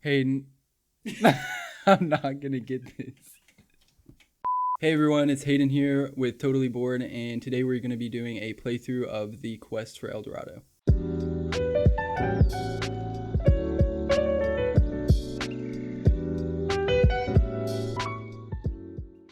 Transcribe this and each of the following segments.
Hayden. I'm not gonna get this. Hey everyone, it's Hayden here with Totally Bored, and today we're gonna be doing a playthrough of the quest for El Dorado.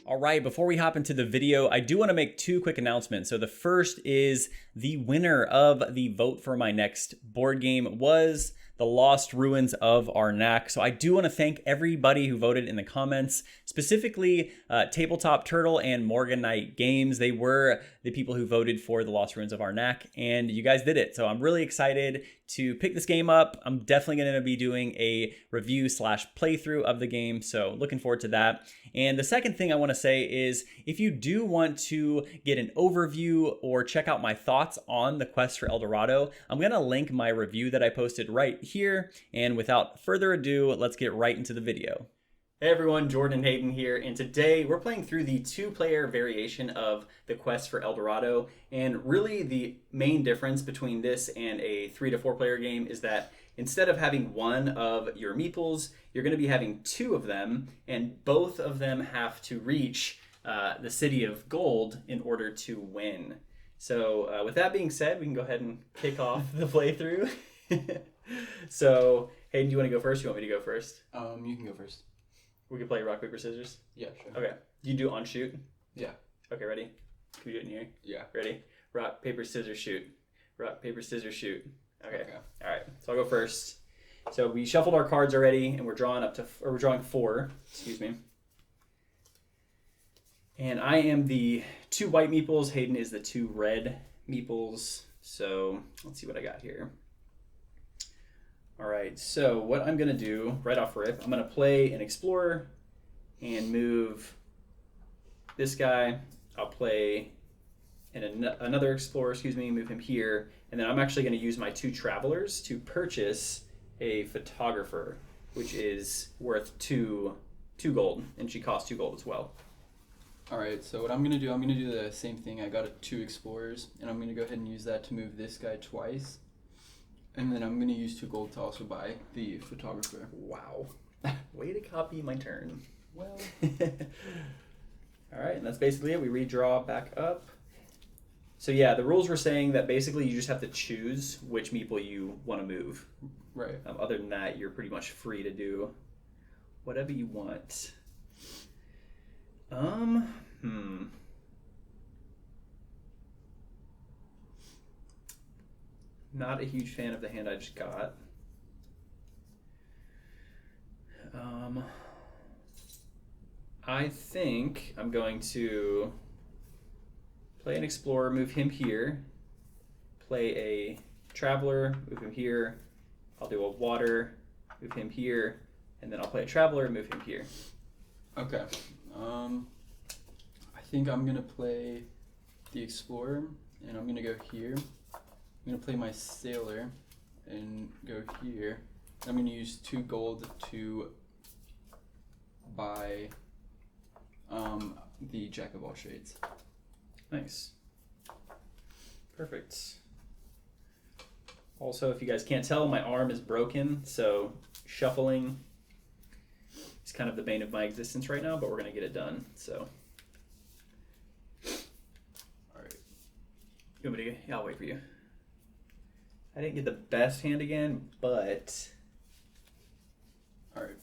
All right, before we hop into the video, I do want to make two quick announcements. So the first is the winner of the vote for my next board game was The Lost Ruins of Arnak. So I do want to thank everybody who voted in the comments, specifically Tabletop Turtle and Morgan Knight Games. They were the people who voted for The Lost Ruins of Arnak, and you guys did it. So I'm really excited to pick this game up. I'm definitely going to be doing a review / playthrough of the game, so looking forward to that. And the second thing I want to say is if you do want to get an overview or check out my thoughts on the quest for El Dorado, I'm going to link my review that I posted right here. And without further ado, let's get right into the video. Hey everyone, Jordan and Hayden here, and today we're playing through the two-player variation of the quest for El Dorado. And really the main difference between this and a 3 to 4 player game is that instead of having one of your meeples, you're going to be having two of them, and both of them have to reach the City of Gold in order to win. So with that being said, we can go ahead and kick off the playthrough. So, Hayden, do you want to go first? Or you want me to go first? You can go first. We can play rock, paper, scissors? Yeah, sure. Okay. You do on shoot? Yeah. Okay, ready? Can we do it in here? Yeah. Ready? Rock, paper, scissors, shoot. Rock, paper, scissors, shoot. Okay. Okay. All right. So I'll go first. So we shuffled our cards already, and we're drawing we're drawing 4. Excuse me. And I am the 2 white meeples. Hayden is the 2 red meeples. So let's see what I got here. All right. So what I'm gonna do right off rip, I'm gonna play an explorer and move this guy. I'll play another explorer. Excuse me. Move him here. And then I'm actually going to use my 2 travelers to purchase a photographer, which is worth 2 gold, and she costs 2 gold as well. Alright, so what I'm gonna do the same thing. I got 2 explorers, and I'm gonna go ahead and use that to move this guy twice. And then I'm gonna use 2 gold to also buy the photographer. Wow. Way to copy my turn. Well. Alright, and that's basically it. We redraw back up. So yeah, the rules were saying that basically you just have to choose which meeple you want to move. Right. Other than that, you're pretty much free to do whatever you want. Not a huge fan of the hand I just got. I think I'm going to play an explorer, move him here, play a traveler, move him here. I'll do a water, move him here, and then I'll play a traveler, move him here. Okay. I think I'm gonna play the explorer, and I'm gonna go here. I'm gonna play my sailor and go here. I'm gonna use 2 gold to buy the Jack of all shades. Nice. Perfect. Also, if you guys can't tell, my arm is broken, so shuffling is kind of the bane of my existence right now, but we're going to get it done, so. Alright. You want me to go? Yeah, I'll wait for you. I didn't get the best hand again, but Alright.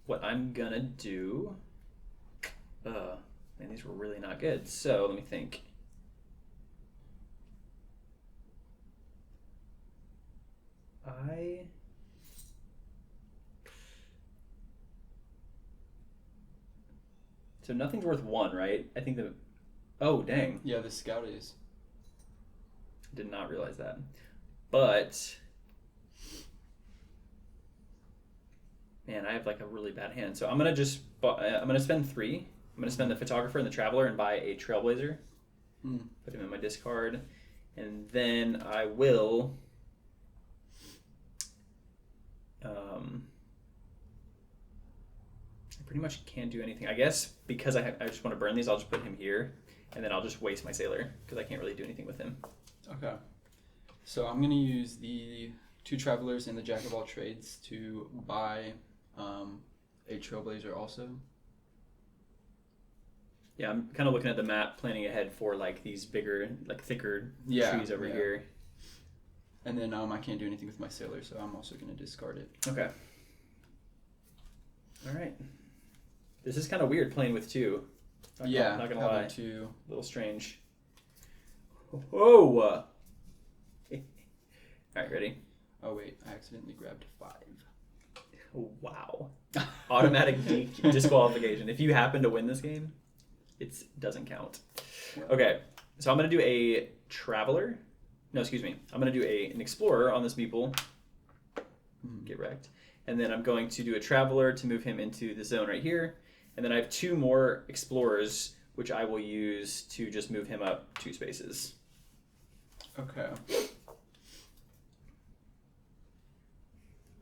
what I'm going to do... man, these were really not good, so let me think. So nothing's worth 1, right? I think the... Oh, dang. Yeah, the scout is. Did not realize that. But... Man, I have like a really bad hand. So I'm going to spend 3. I'm going to spend the photographer and the traveler and buy a trailblazer. Put him in my discard. And then I will... I pretty much can't do anything. I guess because I just want to burn these, I'll just put him here. And then I'll just waste my sailor because I can't really do anything with him. Okay. So I'm going to use the 2 travelers and the jack of all trades to buy a trailblazer also. Yeah, I'm kind of looking at the map, planning ahead for like these bigger, like thicker trees over here. And then I can't do anything with my sailor, so I'm also going to discard it. Okay. All right. This is kind of weird playing with 2. Not gonna lie. 2. A little strange. Whoa! All right, ready? Oh wait, I accidentally grabbed 5. Wow. Automatic disqualification. If you happen to win this game, it doesn't count. Okay, so I'm going to do a traveler. No, excuse me. I'm going to do an explorer on this meeple. Get wrecked. And then I'm going to do a traveler to move him into the zone right here. And then I have 2 more explorers, which I will use to just move him up 2 spaces. Okay.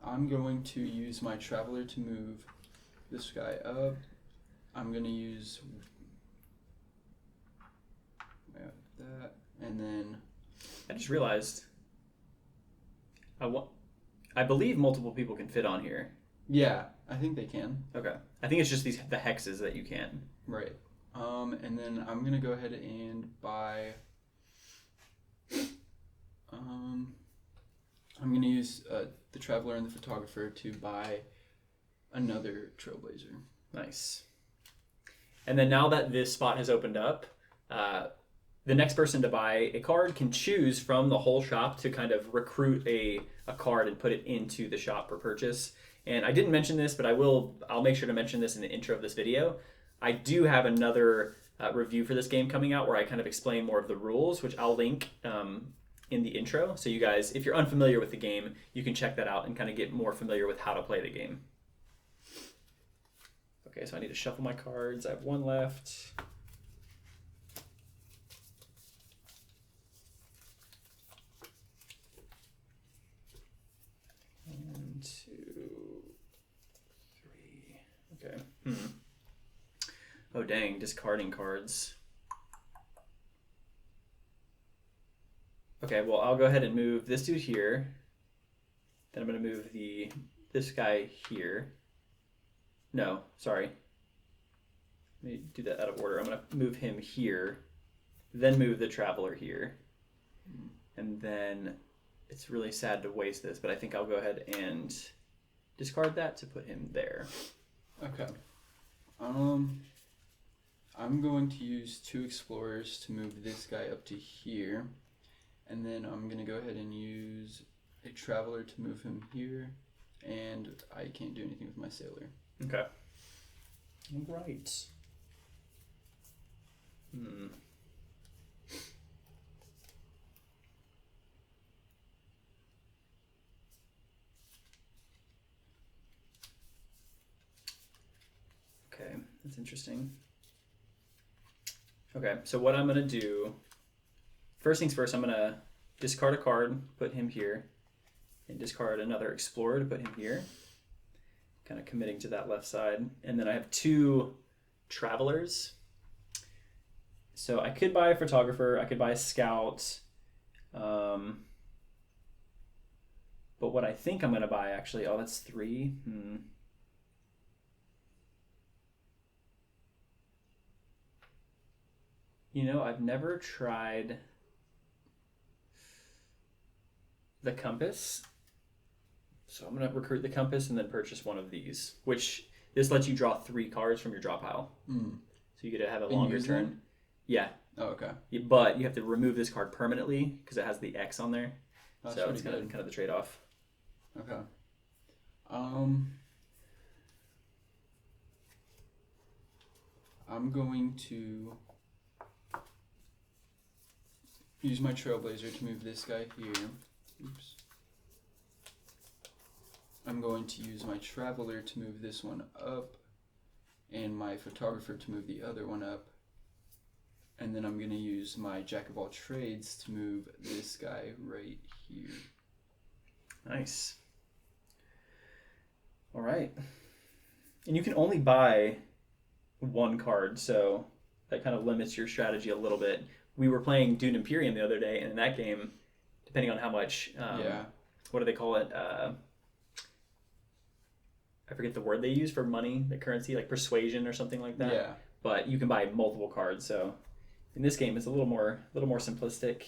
I'm going to use my traveler to move this guy up. I'm going to use that, and then I just realized I believe multiple people can fit on here. Yeah, I think they can. Okay. I think it's just the hexes that you can. Right. And then I'm going to go ahead and buy I'm going to use the Traveler and the Photographer to buy another Trailblazer. Nice. And then now that this spot has opened up, the next person to buy a card can choose from the whole shop to kind of recruit a card and put it into the shop for purchase. And I didn't mention this, but I'll make sure to mention this in the intro of this video. I do have another review for this game coming out where I kind of explain more of the rules, which I'll link in the intro. So you guys, if you're unfamiliar with the game, you can check that out and kind of get more familiar with how to play the game. Okay, so I need to shuffle my cards. I have 1 left. One, 2, 3. Okay. Oh, dang, discarding cards. Okay, well, I'll go ahead and move this dude here. Then I'm going to move this guy here. No, sorry. Let me do that out of order. I'm going to move him here, then move the Traveler here. And then it's really sad to waste this, but I think I'll go ahead and discard that to put him there. Okay. I'm going to use 2 Explorers to move this guy up to here. And then I'm going to go ahead and use a Traveler to move him here. And I can't do anything with my Sailor. Okay. All right. Okay, that's interesting. Okay, so what I'm going to do, first things first, I'm going to discard a card, put him here, and discard another Explorer to put him here. Kind of committing to that left side. And then I have 2 Travelers. So I could buy a Photographer, I could buy a Scout. But what I think I'm going to buy actually, oh, that's 3. You know, I've never tried the Compass. So I'm going to recruit the Compass and then purchase one of these, which this lets you draw 3 cards from your draw pile. So you get to have a longer turn. Them? Yeah. Oh, okay. But you have to remove this card permanently because it has the X on there. That's so it's kind of the trade-off. Okay. I'm going to use my Trailblazer to move this guy here. Oops. I'm going to use my Traveler to move this one up, and my Photographer to move the other one up. And then I'm going to use my Jack of all trades to move this guy right here. Nice. All right. And you can only buy 1 card, so that kind of limits your strategy a little bit. We were playing Dune Imperium the other day, and in that game, depending on how much what do they call it? I forget the word they use for money, the currency, like persuasion or something like that. Yeah. But you can buy multiple cards. So in this game, it's a little more simplistic.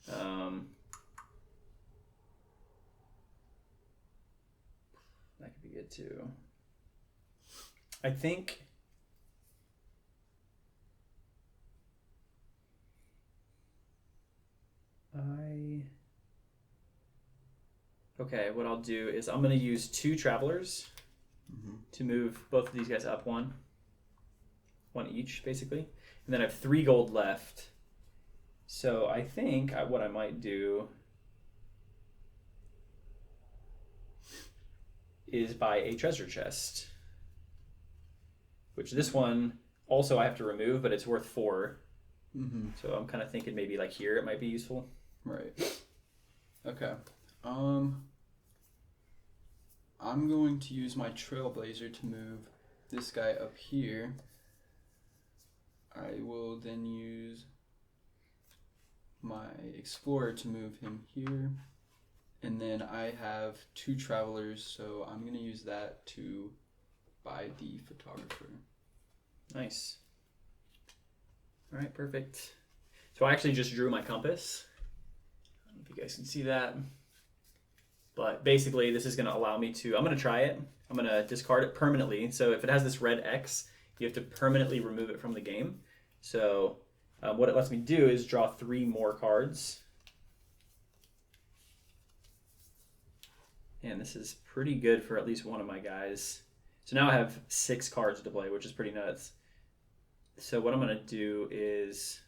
That could be good too. I think. Okay, what I'll do is I'm going to use 2 travelers to move both of these guys up one each, basically. And then I have 3 gold left. So I think what I might do is buy a treasure chest, which this one also I have to remove, but it's worth 4. So I'm kind of thinking maybe like here it might be useful. Right. Okay. I'm going to use my Trailblazer to move this guy up here. I will then use my Explorer to move him here. And then I have 2 Travelers, so I'm going to use that to buy the Photographer. Nice. All right, perfect. So I actually just drew my compass. I don't know if you guys can see that. But basically, this is going to allow me to, I'm going to try it. I'm going to discard it permanently. So if it has this red X, you have to permanently remove it from the game. So what it lets me do is draw 3 more cards. And this is pretty good for at least one of my guys. So now I have 6 cards to play, which is pretty nuts. So what I'm going to do is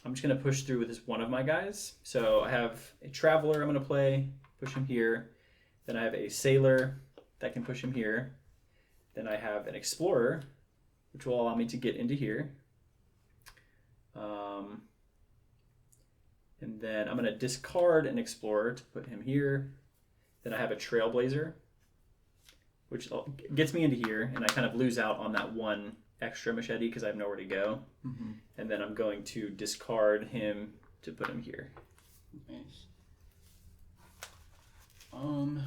I'm just going to push through with this one of my guys. So I have a Traveler I'm going to play, push him here. Then I have a Sailor that can push him here. Then I have an Explorer, which will allow me to get into here. And then I'm going to discard an Explorer to put him here. Then I have a Trailblazer, which gets me into here, and I kind of lose out on that 1 extra machete because I have nowhere to go. And then I'm going to discard him to put him here. Nice. I'm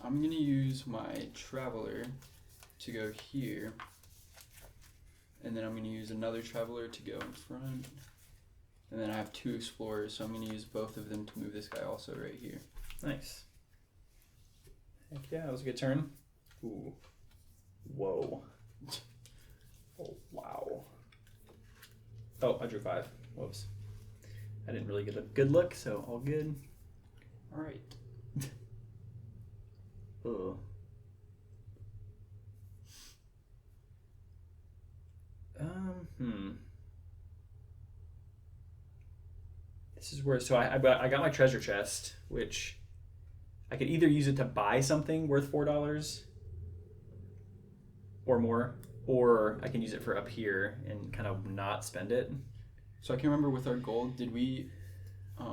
going to use my Traveler to go here. And then I'm going to use another Traveler to go in front. And then I have 2 Explorers, so I'm going to use both of them to move this guy also right here. Nice. Heck yeah, that was a good turn. Ooh. Whoa. Oh, wow. Oh, I drew 5. Whoops. I didn't really get a good look, so all good. All right. Ugh. This is where, so I got my treasure chest, which I could either use it to buy something worth $4 or more, or I can use it for up here and kind of not spend it. So I can remember with our gold, did we, I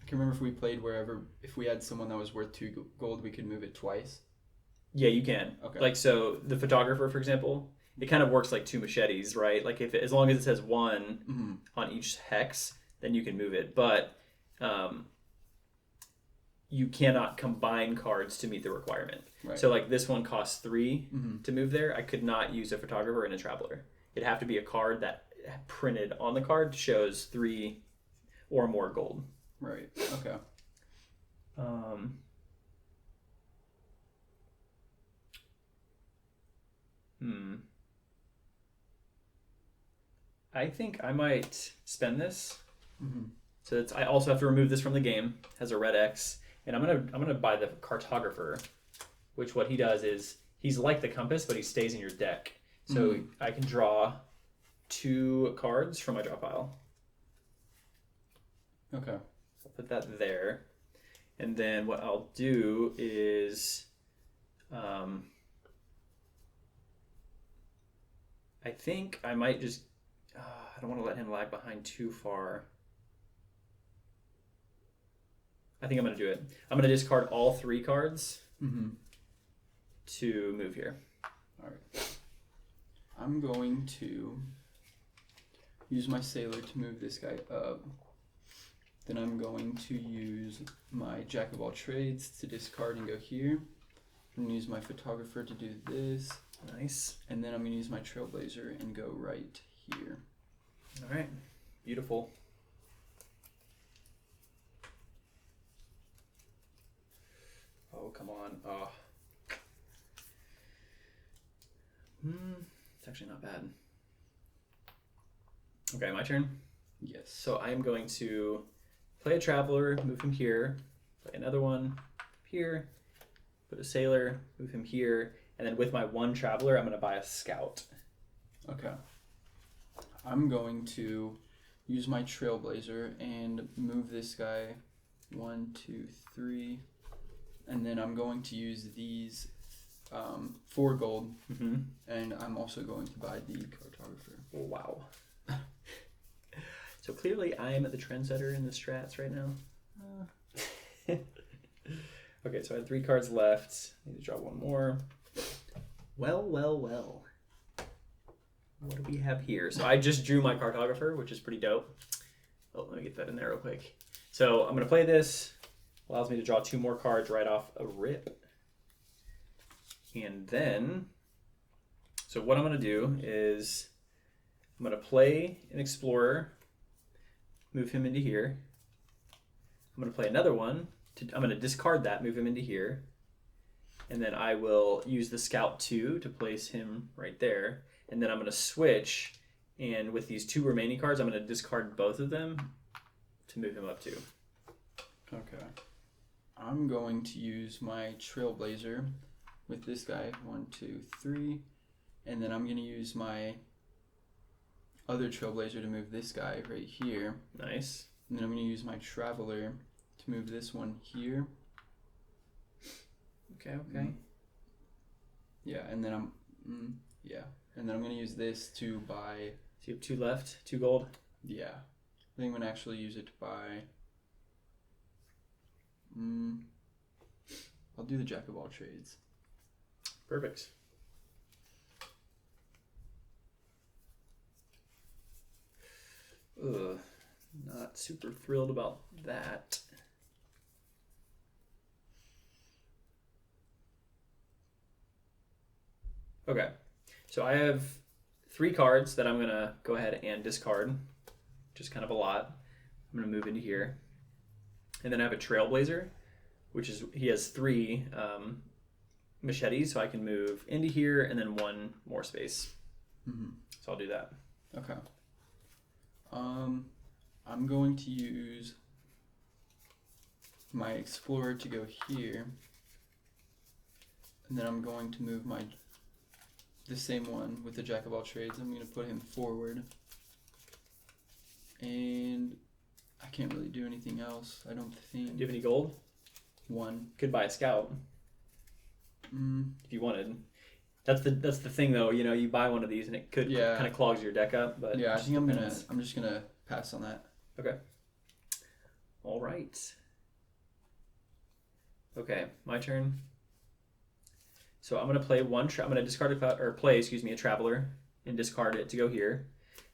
can remember if we played wherever, if we had someone that was worth 2 gold, we could move it twice? Yeah, you can. Okay. Like, so the Photographer, for example, it kind of works like 2 machetes, right? Like as long as it says 1 on each hex, then you can move it. But you cannot combine cards to meet the requirement. Right. So like this one costs 3 to move there. I could not use a Photographer and a Traveler. It'd have to be a card that printed on the card shows 3 or more gold. Right. Okay. I think I might spend this. So I also have to remove this from the game. It has a red X, and I'm gonna buy the Cartographer, which what he does is he's like the compass, but he stays in your deck. So I can draw 2 cards from my draw pile. Okay. I'll put that there, and then what I'll do is, I think I might just. I don't want to let him lag behind too far. I think I'm going to do it. I'm going to discard all 3 cards to move here. All right. I'm going to use my Sailor to move this guy up. Then I'm going to use my Jack of all trades to discard and go here. I'm going to use my photographer to do this. Nice. And then I'm going to use my trailblazer and go right here. All right. Beautiful. Oh, come on. Oh. It's actually not bad. Okay, my turn. Yes. So I am going to play a traveler, move him here, play another one here, put a sailor, move him here, and then with my one traveler, I'm going to buy a scout. Okay. I'm going to use my trailblazer and move this guy 1, 2, 3, and then I'm going to use these 4 gold, and I'm also going to buy the cartographer. Oh, wow. So clearly I am the trendsetter in the strats right now. Okay, so I have 3 cards left. I need to draw one more. Well. What do we have here? So I just drew my cartographer, which is pretty dope. Oh, let me get that in there real quick. So I'm going to play this. Allows me to draw 2 more cards right off a rip. And then, so what I'm going to do is I'm going to play an explorer, move him into here. I'm going to play another one. I'm going to discard that, move him into here. And then I will use the scout 2 to place him right there. And then I'm going to switch, and with these 2 remaining cards, I'm going to discard both of them to move him up 2. Okay. I'm going to use my trailblazer with this guy 1, 2, 3, and then I'm going to use my other trailblazer to move this guy right here. Nice. And then I'm going to use my traveler to move this one here. Okay. Yeah, and then I'm and then I'm going to use this to buy. So you have 2 left, 2 gold. Yeah, I think I'm going to actually use it to buy. I'll do the Jack of all trades. Perfect. Ugh, not super thrilled about that. Okay, so I have 3 cards that I'm going to go ahead and discard, which is kind of a lot. I'm going to move into here. And then I have a Trailblazer, which is, he has 3 machetes, so I can move into here and then 1 more space. So I'll do that. Okay. I'm going to use my Explorer to go here, and then I'm going to move the same one with the Jack of all trades. I'm going to put him forward, and I can't really do anything else, I don't think. Do you have any gold? 1. Could buy a scout if you wanted. That's the thing though, you know, you buy one of these and it could kind of clogs your deck up. But yeah, I think I'm just gonna pass on that. Okay. All right. Okay, my turn. So I'm gonna play I'm gonna discard a traveler and discard it to go here.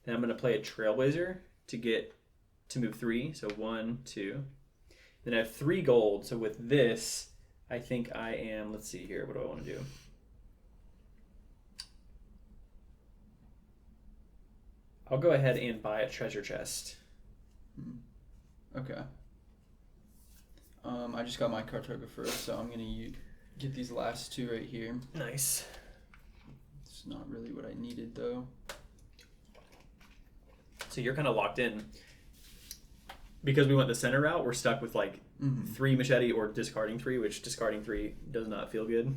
Then I'm gonna play a trailblazer to move 3. So 1, 2. Then I have 3 gold. So with this, I think I am. Let's see here. What do I want to do? I'll go ahead and buy a treasure chest. Okay. I just got my cartographer, so I'm gonna get these last 2 right here. Nice. It's not really what I needed though. So you're kind of locked in. Because we went the center route, we're stuck with like 3 machete or discarding 3, which discarding 3 does not feel good.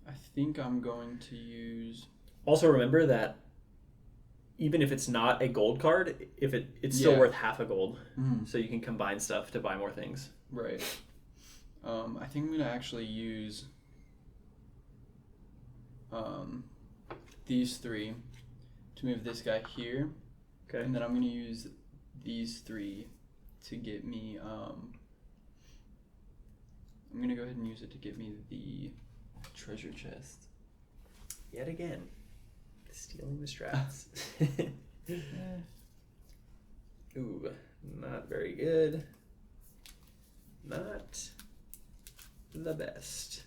I think I'm going to use. Also remember that even if it's not a gold card, it's still worth half a gold. So you can combine stuff to buy more things. Right. I think I'm gonna actually use these 3 to move this guy here. Okay. And then I'm gonna use these 3 to get me. I'm gonna go ahead and use it to get me the treasure chest. Yet again, stealing the strats. Ooh, Not very good. Not the best.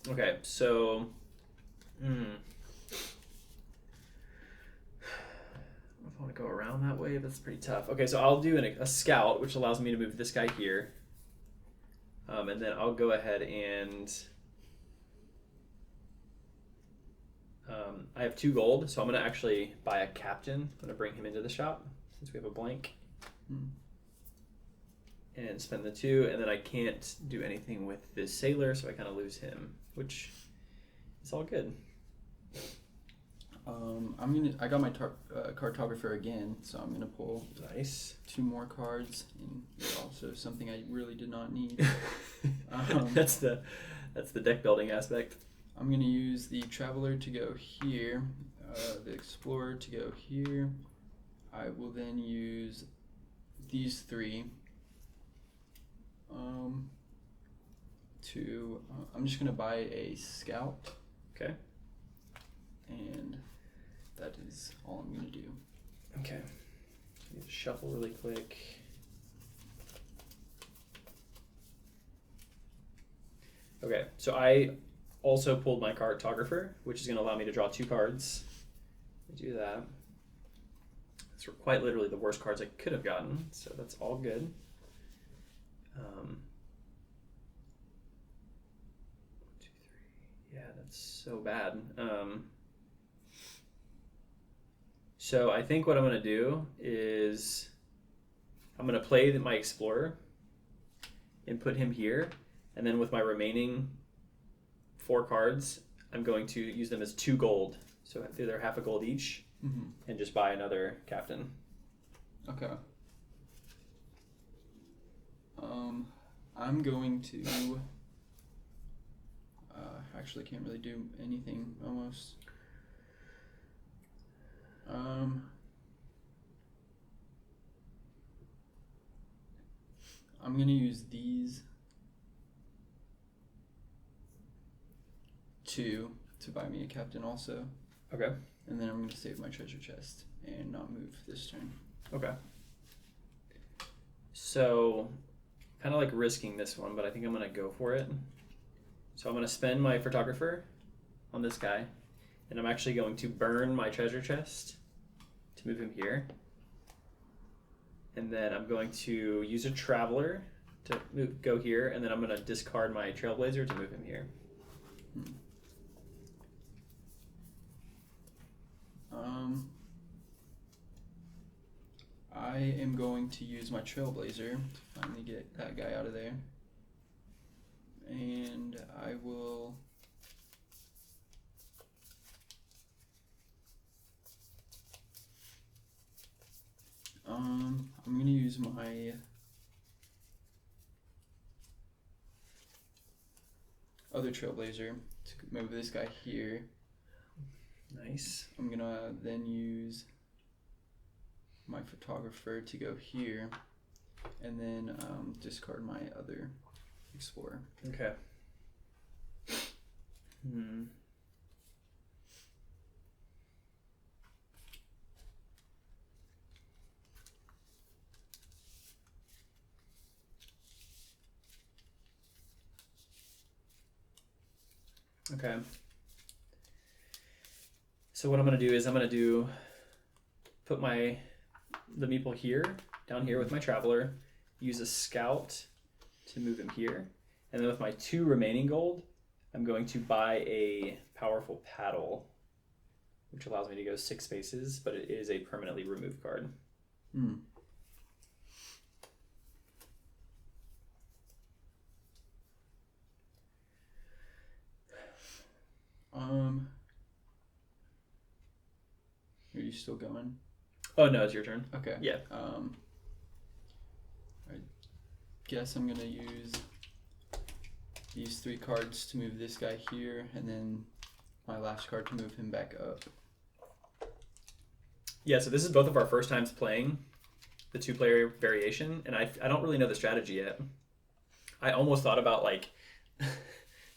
Okay, so I want to go around that way, but it's pretty tough. Okay, so I'll do a scout, which allows me to move this guy here. And then I'll go ahead and I have 2 gold, so I'm going to actually buy a captain. I'm going to bring him into the shop since we have a blank. And spend the 2, and then I can't do anything with this sailor, so I kind of lose him, which is all good. I got my cartographer again, so I'm gonna pull Nice. 2 more cards, and also something I really did not need. That's the deck building aspect. I'm gonna use the traveler to go here, the explorer to go here. I will then use these 3. I'm just gonna buy a scout. Okay. And that is all I'm gonna do. Okay. Need to shuffle really quick. Okay, so I also pulled my cartographer, which is going to allow me to draw 2 cards. Do that. These were quite literally the worst cards I could have gotten, so that's all good. 1, 2, 3. Yeah, that's so bad. So I think what I'm going to do is I'm going to play my explorer and put him here, and then with my remaining 4 cards, I'm going to use them as 2 gold. So they're half a gold each, and just buy another captain. Okay. I'm going to. Actually, can't really do anything almost. I'm gonna use these 2 to buy me a captain also. Okay. And then I'm going to save my treasure chest and not move this turn. Okay. So, kind of like risking this one, but I think I'm going to go for it. So I'm going to spend my photographer on this guy, and I'm actually going to burn my treasure chest to move him here. And then I'm going to use a traveler to go here, and then I'm going to discard my trailblazer to move him here. I am going to use my trailblazer to finally get that guy out of there. And I will I'm gonna use my other trailblazer to move this guy here. Nice. I'm gonna then use my photographer to go here, and then discard my other explorer. Okay. Okay. So what I'm going to do is put the meeple here, down here with my traveler, use a scout to move him here, and then with my 2 remaining gold, I'm going to buy a powerful paddle, which allows me to go 6 spaces, but it is a permanently removed card. Are you still going? Oh no, it's your turn. Okay. Yeah. I guess I'm gonna use these 3 cards to move this guy here, and then my last card to move him back up. Yeah, so this is both of our first times playing the 2-player variation, and I don't really know the strategy yet. I almost thought about like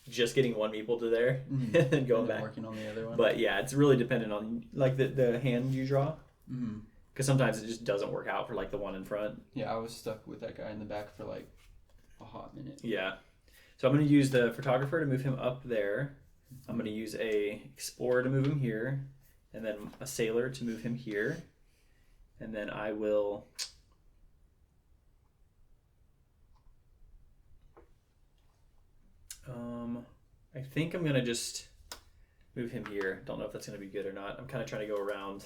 just getting one meeple to there Mm-hmm. and then going and then back. working on the other one. But yeah, it's really dependent on like the hand you draw. Mm-hmm. Because sometimes it just doesn't work out for like the one in front. Yeah, I was stuck with that guy in the back for like a hot minute. Yeah. So I'm going to use the photographer to move him up there. I'm going to use a explorer to move him here. And then a sailor to move him here. And then I will... I think I'm going to just move him here. Don't know if that's going to be good or not. I'm kind of trying to go around.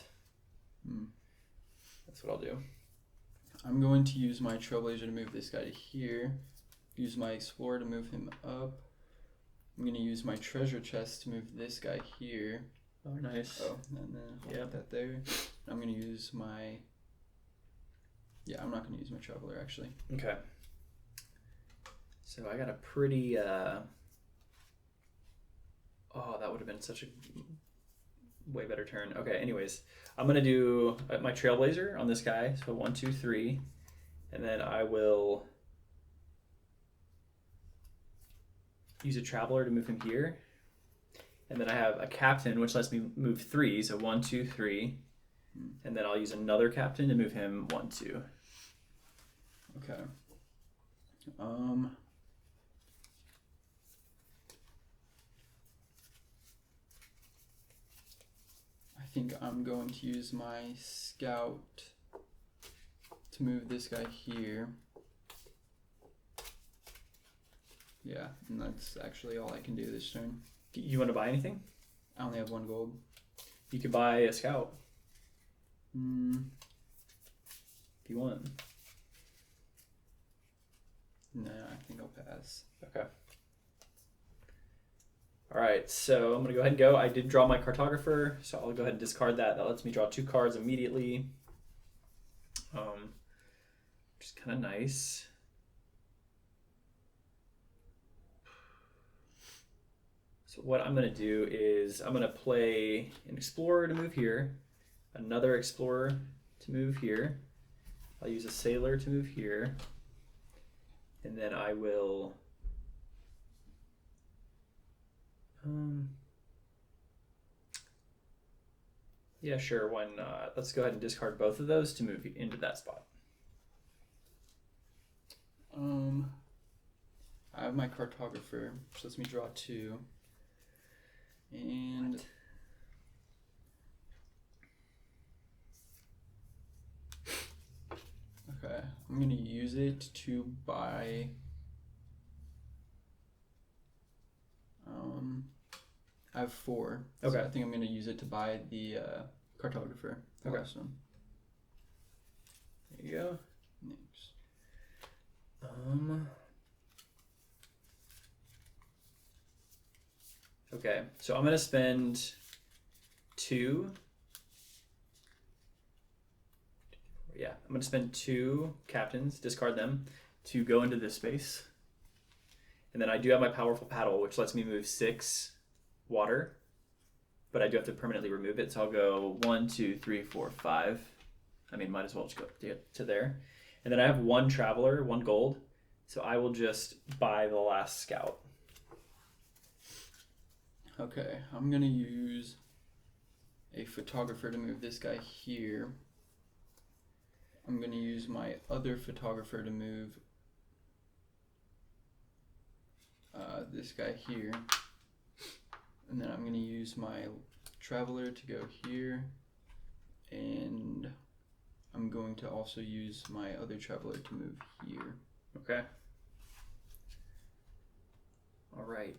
That's what I'll do. I'm going to use my trailblazer to move this guy to here. Use my explorer to move him up. I'm going to use my treasure chest to move this guy here. Oh, nice. Oh, and then hold that there. I'm going to use my... Yeah, I'm not going to use my traveler, actually. Okay. So I got a pretty... Oh, that would have been such a way better turn. Okay, anyways. I'm going to do my trailblazer on this guy. So 1, 2, 3. And then I will use a traveler to move him here. And then I have a captain, which lets me move 3. So 1, 2, 3. And then I'll use another captain to move him 1, 2. Okay. I think I'm going to use my scout to move this guy here. Yeah, and that's actually all I can do this turn. You want to buy anything? I only have 1 gold. You could buy a scout If if you want. Nah, I think I'll pass. Okay. All right, so I'm going to go ahead and go. I did draw my cartographer, so I'll go ahead and discard that. That lets me draw 2 cards immediately. Which is kind of nice. So what I'm going to do is I'm going to play an explorer to move here, another explorer to move here. I'll use a sailor to move here, and then I will... yeah, sure, why not? Let's go ahead and discard both of those to move into that spot. I have my cartographer, which lets me draw 2. And okay, I'm gonna use it to buy I have 4. Okay. So I think I'm gonna use it to buy the cartographer. Okay. Last one. There you go. Next. Okay, so I'm gonna spend 2. Yeah, I'm gonna spend 2 captains, discard them, to go into this space. And then I do have my powerful paddle, which lets me move 6 water, but I do have to permanently remove it. So I'll go 1, 2, 3, 4, 5. I mean, might as well just go to there. And then I have 1 traveler, 1 gold. So I will just buy the last scout. Okay, I'm gonna use a photographer to move this guy here. I'm gonna use my other photographer to move this guy here. And then I'm gonna use my traveler to go here. And I'm going to also use my other traveler to move here. Okay. All right.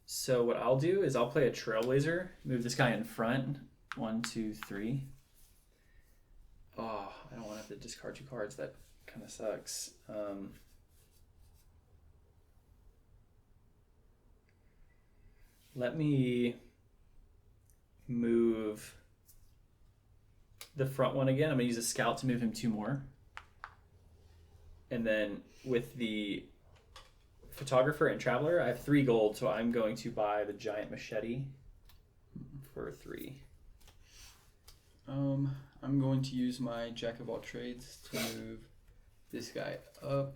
So what I'll do is I'll play a trailblazer, move this guy in front. 1, 2, 3. Oh, I don't want to have to discard 2 cards. That kind of sucks. Let me move the front one again. I'm going to use a scout to move him 2 more. And then with the photographer and traveler, I have 3 gold, so I'm going to buy the giant machete for 3. I'm going to use my jack of all trades to move this guy up.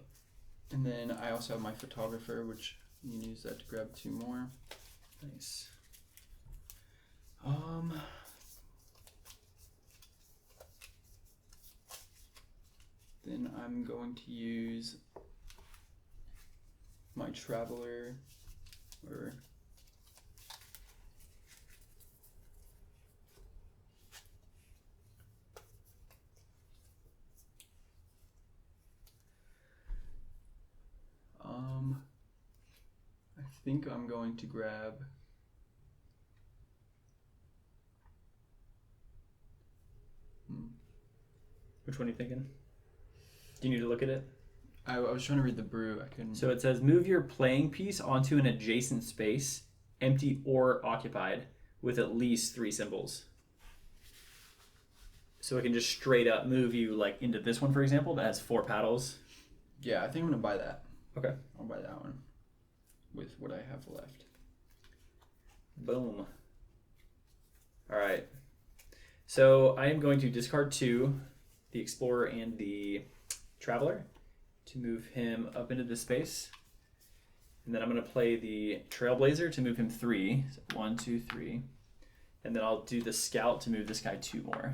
And then I also have my photographer, which you can use that to grab 2 more. Nice. Then I'm going to use my traveler, or I think I'm going to grab Which one are you thinking? Do you need to look at it? I was trying to read the brew. I couldn't. So it says move your playing piece onto an adjacent space, empty or occupied, with at least 3 symbols. So it can just straight up move you like into this one, for example, that has 4 paddles. Yeah, I think I'm gonna buy that. Okay. I'll buy that one with what I have left. Boom. All right. So I am going to discard 2, the Explorer and the Traveler, to move him up into this space. And then I'm going to play the Trailblazer to move him 3. So 1, 2, 3. And then I'll do the Scout to move this guy 2 more.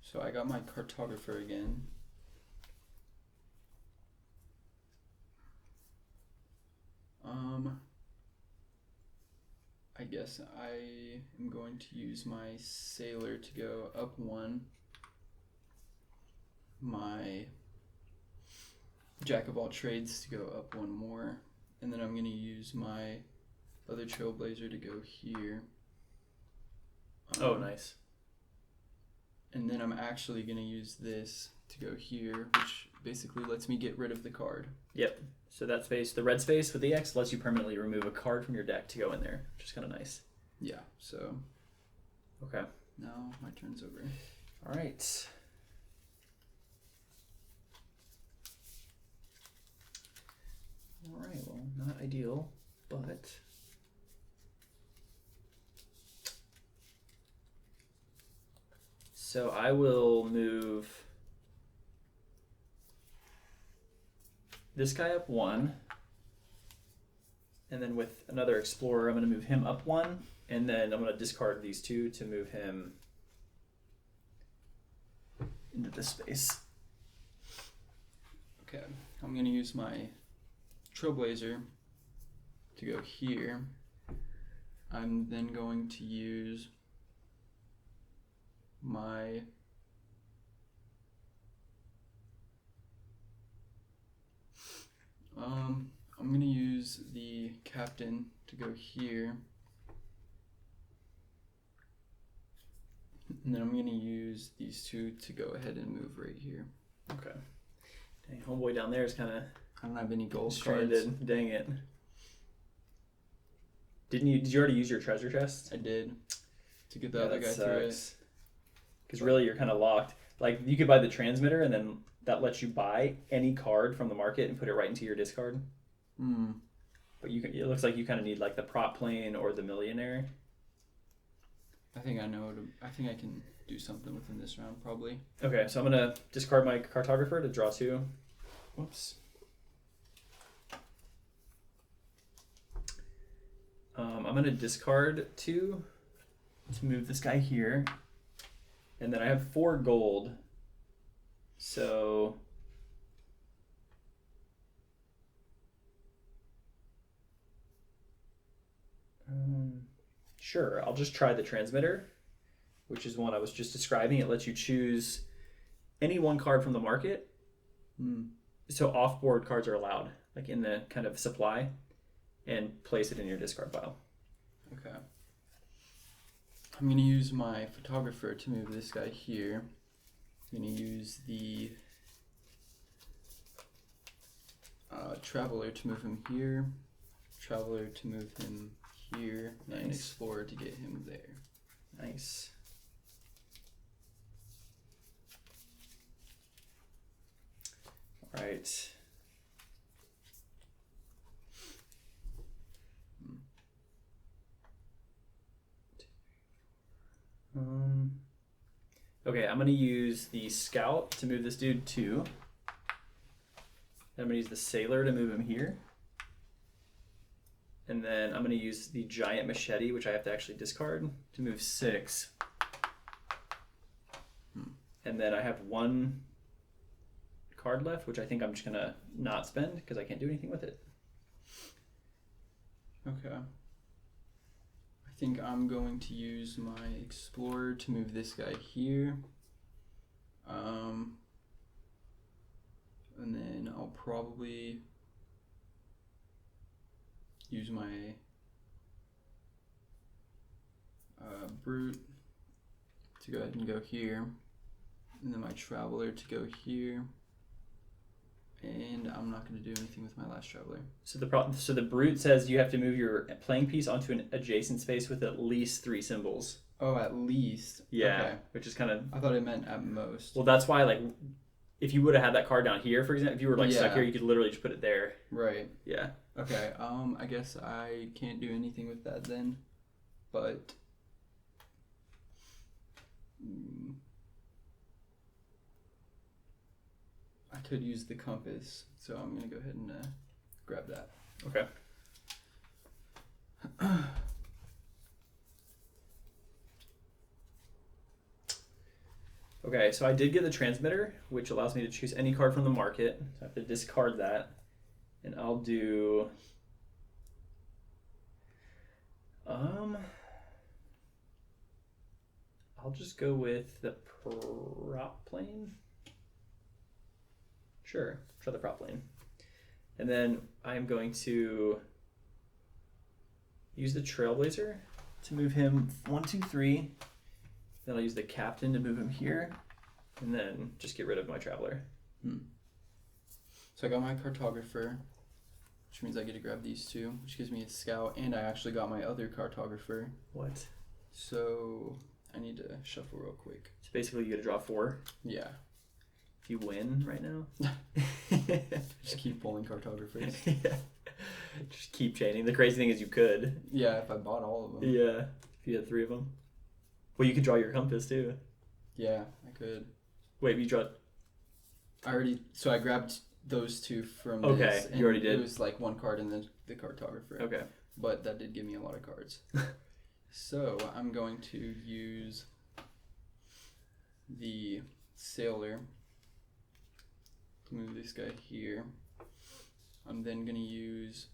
So I got my Cartographer again. I guess I am going to use my Sailor to go up 1. My Jack of all trades to go up 1 more. And then I'm going to use my other Trailblazer to go here. Oh, nice. And then I'm actually going to use this to go here, which basically lets me get rid of the card. Yep. So that space, the red space with the X, lets you permanently remove a card from your deck to go in there, which is kind of nice. Yeah, so Okay. now my turn's over. All right. All right, well, not ideal, but so I will move this guy up 1, and then with another Explorer, I'm going to move him up 1, and then I'm going to discard these 2 to move him into this space. Okay, I'm going to use my Trailblazer to go here. I'm then going to use my I'm going to use the Captain to go here. And then I'm going to use these 2 to go ahead and move right here. Okay. Dang, homeboy down there is kind of I don't have any gold cards. stranded. Dang it. Did you already use your treasure chest? I did. To get the other guy through it. Because really you're kind of locked. Like you could buy the transmitter and then that lets you buy any card from the market and put it right into your discard. But it looks like you kind of need like the prop plane or the millionaire. I think I know. I think I can do something within this round, probably. Okay, so I'm going to discard my Cartographer to draw 2. Whoops. I'm going to discard 2 to move this guy here. And then I have 4 gold. So sure, I'll just try the transmitter, which is one I was just describing. It lets you choose any 1 card from the market. So off-board cards are allowed, like in the kind of supply, and place it in your discard pile. Okay. I'm going to use my Photographer to move this guy here. I'm going to use the Traveler to move him here, Traveler to move him here, nice. And Explorer to get him there. Nice. All right. Okay, I'm going to use the Scout to move this dude 2. I'm going to use the Sailor to move him here. And then I'm going to use the Giant Machete, which I have to actually discard, to move 6. And then I have 1 card left, which I think I'm just going to not spend because I can't do anything with it. Okay. I think I'm going to use my Explorer to move this guy here. And then I'll probably use my Brute to go ahead and go here. And then my Traveler to go here. And I'm not going to do anything with my last Traveler. So the Brute says you have to move your playing piece onto an adjacent space with at least 3 symbols. Oh, at least? Yeah, okay. Which is kind of... I thought it meant at most. Well, that's why, like, if you would have had that card down here, for example, if you were, like, stuck here, you could literally just put it there. Right. Yeah. Okay, I guess I can't do anything with that then. But... I could use the compass, so I'm going to go ahead and grab that. Okay. Okay, so I did get the transmitter, which allows me to choose any card from the market. So I have to discard that. And I'll do... I'll just go with the prop plane. Sure, try the prop plane. And then I'm going to use the Trailblazer to move him 1, 2, 3. Then I'll use the Captain to move him here. And then just get rid of my Traveler. So I got my Cartographer, which means I get to grab these 2, which gives me a Scout, and I actually got my other Cartographer. What? So I need to shuffle real quick. So basically you get to draw 4. Yeah. If you win right now. Just keep pulling Cartographers. Yeah. Just keep chaining. The crazy thing is you could. Yeah, if I bought all of them. Yeah. If you had 3 of them. Well, you could draw your compass too. Yeah, I could. Wait, you draw... So I grabbed those 2 from okay, this. you already did. It was like 1 card and then the Cartographer. Okay. But that did give me a lot of cards. So I'm going to use the Sailor to move this guy here. I'm then going to use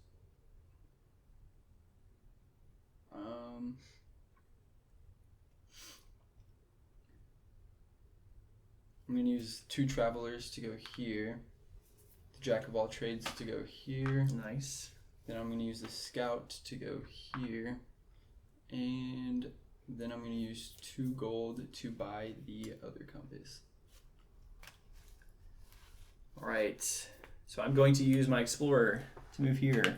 I'm going to use 2 Travelers to go here, the Jack of all trades to go here. Nice. Then I'm going to use the Scout to go here, and then I'm going to use 2 gold to buy the other compass. All right. So I'm going to use my Explorer to move here. And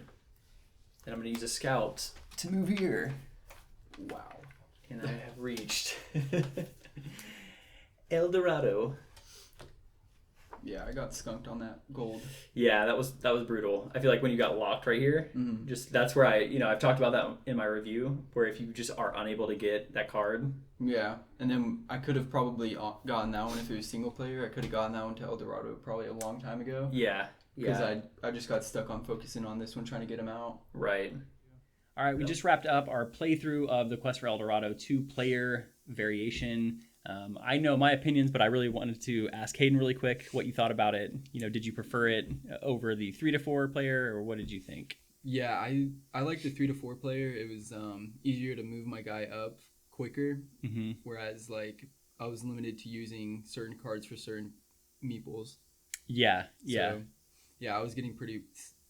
I'm going to use a Scout to move here. Wow. And I have reached El Dorado. Yeah, I got skunked on that gold. Yeah, that was brutal. I feel like when you got locked right here, just that's where I've talked about that in my review, where if you just are unable to get that card. Yeah, and then I could have probably gotten that one if it was single player. I could have gotten that one to El Dorado probably a long time ago. Yeah. Because I just got stuck on focusing on this one, trying to get him out. Right. All right, we just wrapped up our playthrough of the Quest for El Dorado 2-player variation. I know my opinions, but I really wanted to ask Hayden really quick what you thought about it. You know, did you prefer it over the 3 to 4 player, or what did you think? Yeah, I like the 3 to 4 player. It was easier to move my guy up quicker, whereas like I was limited to using certain cards for certain meeples. Yeah. So, yeah, I was getting pretty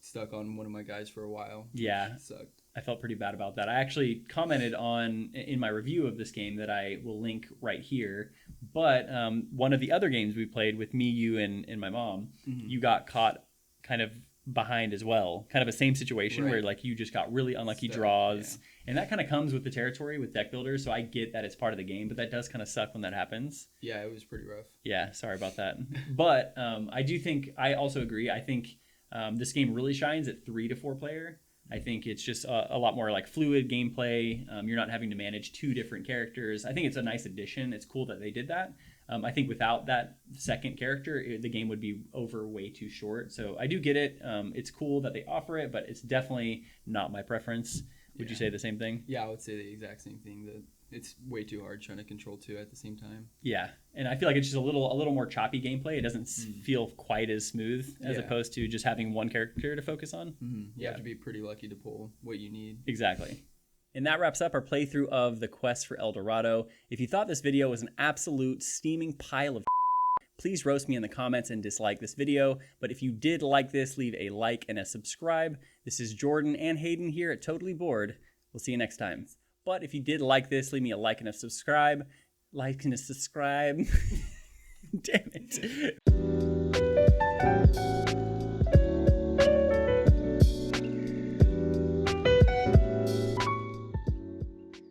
stuck on one of my guys for a while. Yeah. It sucked. I felt pretty bad about that. I actually commented on in my review of this game that I will link right here. But one of the other games we played with me, you, and my mom, you got caught kind of behind as well. Kind of a same situation where like you just got really unlucky draws. Yeah. And that kind of comes with the territory with deck builders. So I get that it's part of the game, but that does kind of suck when that happens. Yeah, it was pretty rough. Yeah, sorry about that. But I also agree. I think this game really shines at 3 to 4 player. I think it's just a lot more like fluid gameplay. You're not having to manage 2 different characters. I think it's a nice addition. It's cool that they did that. I think without that second character, the game would be over way too short. So I do get it. It's cool that they offer it, but it's definitely not my preference. Would you say the same thing? Yeah, I would say the exact same thing. That it's way too hard trying to control two at the same time. Yeah, and I feel like it's just a little more choppy gameplay. It doesn't feel quite as smooth as opposed to just having one character to focus on. You have to be pretty lucky to pull what you need. Exactly. And that wraps up our playthrough of the quest for El Dorado. If you thought this video was an absolute steaming pile of please roast me in the comments and dislike this video. But if you did like this, leave a like and a subscribe. This is Jordan and Hayden here at Totally Bored. We'll see you next time. But if you did like this, leave me a like and a subscribe. Like and a subscribe. Damn it.